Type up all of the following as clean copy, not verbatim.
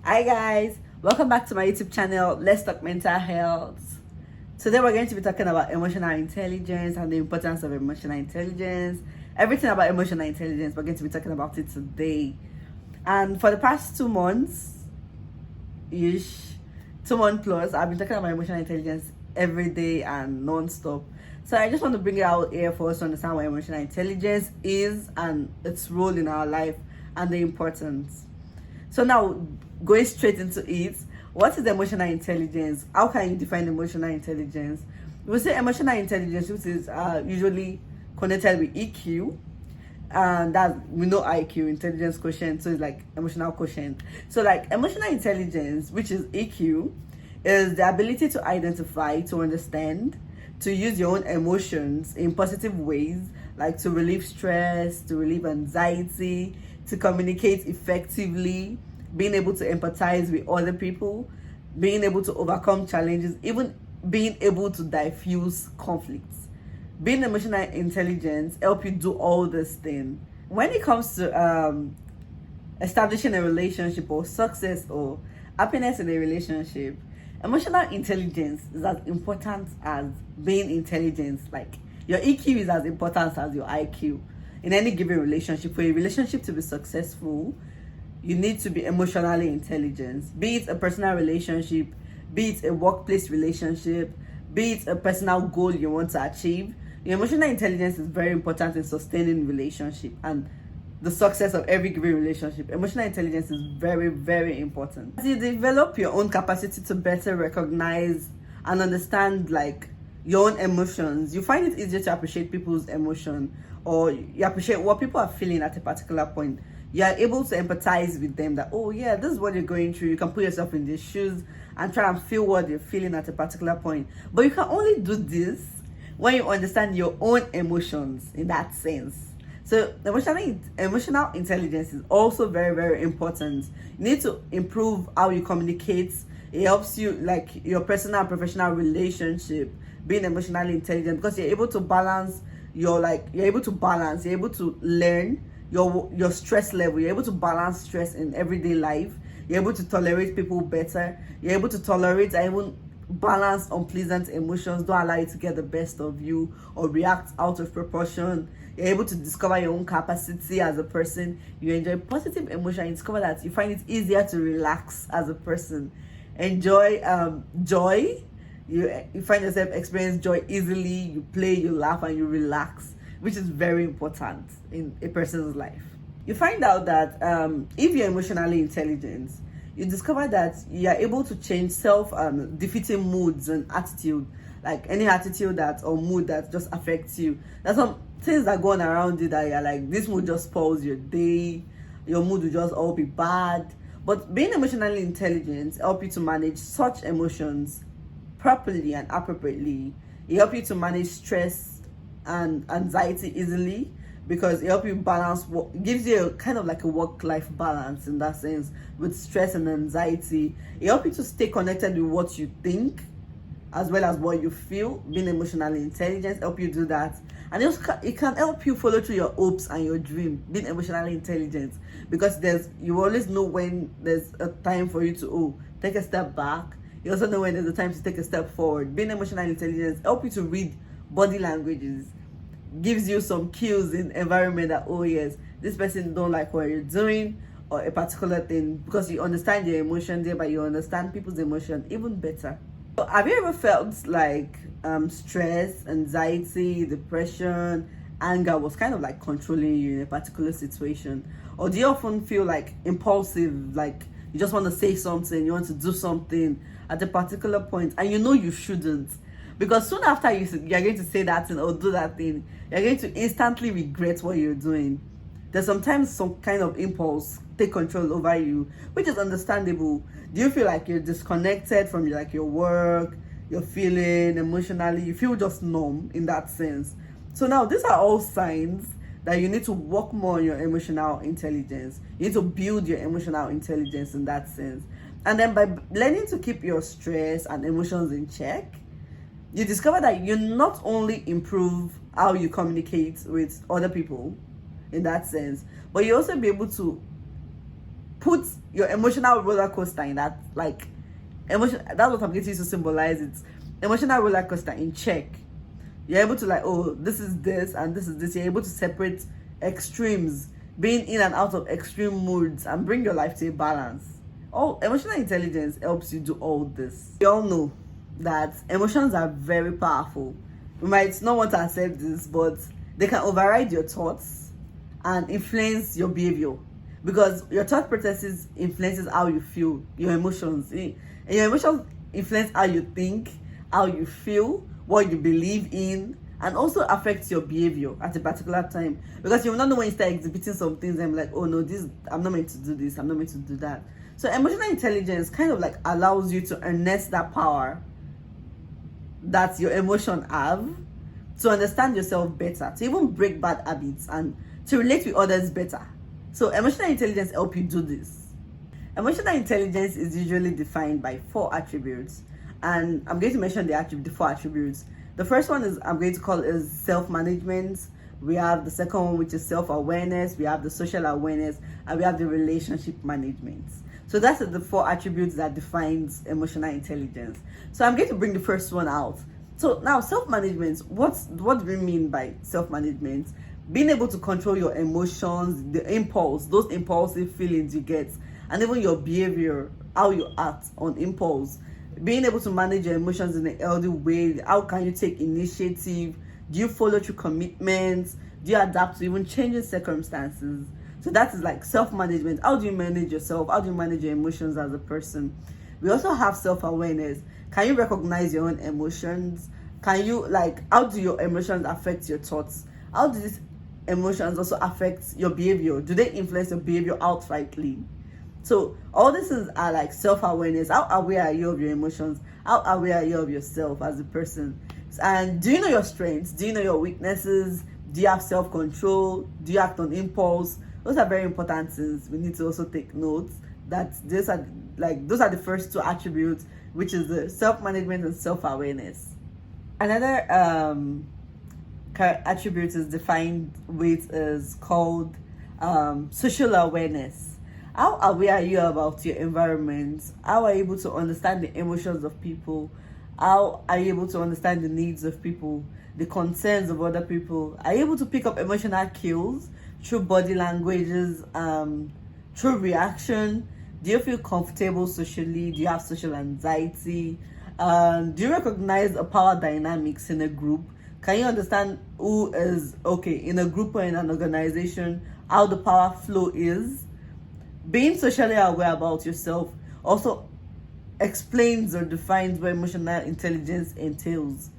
Hi guys, welcome back to my YouTube channel. Let's talk mental health. Today we're going to be talking about emotional intelligence and the importance of emotional intelligence. Everything about emotional intelligence, we're going to be talking about it today. And for the past 2 months ish, 2 months plus, I've been talking about emotional intelligence every day and non-stop. So I just want to bring it out here for us to understand what emotional intelligence is and its role in our life and the importance. So now, going straight into it, what is emotional intelligence? How can you define emotional intelligence? We say emotional intelligence, which is usually connected with EQ, and that we know IQ, intelligence quotient, so it's like emotional quotient. So like emotional intelligence, which is EQ, is the ability to identify, to understand, to use your own emotions in positive ways, like to relieve stress, to relieve anxiety, to communicate effectively, being able to empathize with other people, being able to overcome challenges, even being able to diffuse conflicts. Being emotional intelligence help you do all these things. When it comes to establishing a relationship or success or happiness in a relationship, emotional intelligence is as important as being intelligent. Like your EQ is as important as your IQ. In any given relationship, for a relationship to be successful, you need to be emotionally intelligent. Be it a personal relationship, be it a workplace relationship, be it a personal goal you want to achieve. Your emotional intelligence is very important in sustaining relationship and the success of every given relationship. Emotional intelligence is very, very important. As you develop your own capacity to better recognize and understand like your own emotions, you find it easier to appreciate people's emotion, or you appreciate what people are feeling at a particular point. You are able to empathize with them that, oh yeah, this is what you're going through. You can put yourself in their shoes and try and feel what they're feeling at a particular point. But you can only do this when you understand your own emotions in that sense. So emotional intelligence is also very, very important. You need to improve how you communicate. It helps you like your personal and professional relationship, being emotionally intelligent, because you're able to balance you're able to learn your stress level. You're able to balance stress in everyday life. You're able to tolerate people better. You're able to tolerate and even balance unpleasant emotions. Don't allow it to get the best of you or react out of proportion. You're able to discover your own capacity as a person. You enjoy positive emotion. You discover that you find it easier to relax as a person. Enjoy joy. You find yourself experience joy easily. You play, you laugh, and you relax, which is very important in a person's life. You find out that if you're emotionally intelligent, you discover that you are able to change self-defeating moods and attitude, like any attitude that or mood that just affects you. There's some things that go on around you that you're like, this mood just spoils your day, your mood will just all be bad. But being emotionally intelligent help you to manage such emotions properly and appropriately. It help you to manage stress and anxiety easily, because it helps you balance what gives you a kind of like a work-life balance in that sense with stress and anxiety. It helps you to stay connected with what you think as well as what you feel. Being emotionally intelligent help you do that, and it can help you follow through your hopes and your dream. Being emotionally intelligent, because you always know when there's a time for you to take a step back. You also know when there's a time to take a step forward. Being emotionally intelligent help you to read body languages, gives you some cues in environment that, oh yes, this person don't like what you're doing or a particular thing, because you understand your emotion, thereby you understand people's emotion even better. So have you ever felt like stress, anxiety, depression, anger was kind of like controlling you in a particular situation? Or do you often feel like impulsive, like you just want to say something, you want to do something at a particular point and you know you shouldn't? Because soon after you're going to say that thing or do that thing, you're going to instantly regret what you're doing. There's sometimes some kind of impulse take control over you, which is understandable. Do you feel like you're disconnected from your work, your feeling emotionally? You feel just numb in that sense. So now these are all signs that you need to work more on your emotional intelligence. You need to build your emotional intelligence in that sense. And then by learning to keep your stress and emotions in check, you discover that you not only improve how you communicate with other people in that sense, but you also be able to put your emotional roller coaster in that, like, emotion. That's what I'm getting to symbolize it. Emotional roller coaster in check. You're able to, like, oh, this is this and this is this. You're able to separate extremes, being in and out of extreme moods, and bring your life to a balance. Oh, emotional intelligence helps you do all this. We all know that emotions are very powerful. You might not want to accept this, but they can override your thoughts and influence your behavior, because your thought processes influences how you feel, your emotions. And your emotions influence how you think, how you feel, what you believe in, and also affects your behavior at a particular time, because you will not know when you start exhibiting some things and like, oh no, this, I'm not meant to do this, I'm not meant to do that. So emotional intelligence kind of like allows you to harness that power that your emotion have, to understand yourself better, to even break bad habits, and to relate with others better. So emotional intelligence help you do this. Emotional intelligence is usually defined by 4 attributes, and I'm going to mention the 4 attributes. The first one is, I'm going to call is self-management. We have the second one, which is self-awareness. We have the social awareness, and we have the relationship management. So that's the 4 attributes that defines emotional intelligence. So I'm going to bring the first one out. So now, self-management, what do we mean by self-management? Being able to control your emotions, the impulse, those impulsive feelings you get, and even your behavior, how you act on impulse. Being able to manage your emotions in a healthy way. How can you take initiative? Do you follow through commitments? Do you adapt to even changing circumstances? So that is like self-management. How do you manage yourself? How do you manage your emotions as a person? We also have self-awareness. Can you recognize your own emotions? Can you, like, how do your emotions affect your thoughts? How do these emotions also affect your behavior? Do they influence your behavior outrightly? So all these things are like self-awareness. How aware are you of your emotions? How aware are you of yourself as a person? And do you know your strengths? Do you know your weaknesses? Do you have self-control? Do you act on impulse? Those are very important things. We need to also take notes that those are the first 2 attributes, which is the self-management and self-awareness. Another attribute is defined with is called social awareness. How aware are you about your environment? How are you able to understand the emotions of people? How are you able to understand the needs of people, the concerns of other people? Are you able to pick up emotional cues through body languages, through reaction? Do you feel comfortable socially? Do you have social anxiety? Do you recognize the power dynamics in a group? Can you understand who is okay in a group or in an organization, how the power flow is? Being socially aware about yourself also explains or defines what emotional intelligence entails.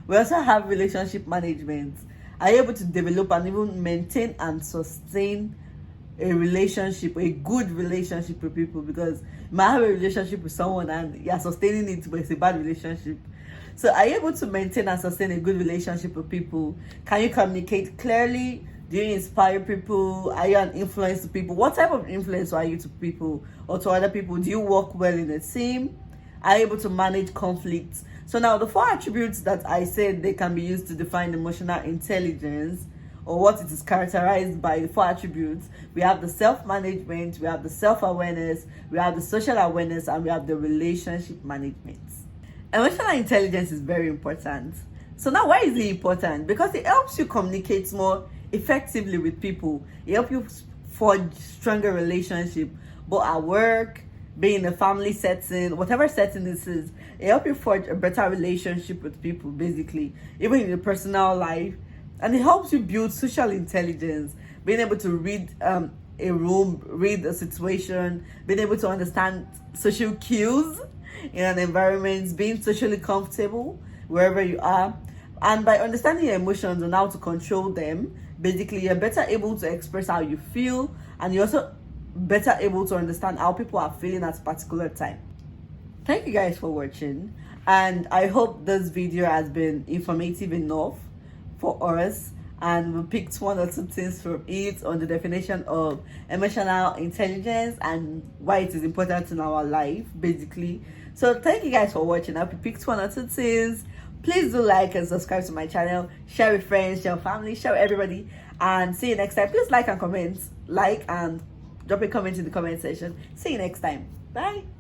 We also have relationship management. Are you able to develop and even maintain and sustain a relationship, a good relationship with people? Because you might have a relationship with someone and you're sustaining it, but it's a bad relationship. So are you able to maintain and sustain a good relationship with people? Can you communicate clearly? Do you inspire people? Are you an influence to people? What type of influence are you to people or to other people? Do you work well in a team? Are you able to manage conflicts? So now the 4 attributes that I said they can be used to define emotional intelligence, or what it is characterized by, the 4 attributes. We have the self-management, we have the self-awareness, we have the social awareness, and we have the relationship management. Emotional intelligence is very important. So now, why is it important? Because it helps you communicate more effectively with people. It helps you forge stronger relationship, both at work, be in a family setting, whatever setting this is. It helps you forge a better relationship with people, basically, even in your personal life. And it helps you build social intelligence, being able to read a room, read a situation, being able to understand social cues in an environment, being socially comfortable wherever you are. And by understanding your emotions and how to control them, basically you're better able to express how you feel, and you're also better able to understand how people are feeling at a particular time. Thank you guys for watching, and I hope this video has been informative enough for us, and we picked 1 or 2 things from it on the definition of emotional intelligence and why it is important in our life, basically. So thank you guys for watching. I hope you picked 1 or 2 things. Please do like and subscribe to my channel, share with friends, share with family, share with everybody, and see you next time. Please like and comment, like and drop a comment in the comment section. See you next time. Bye.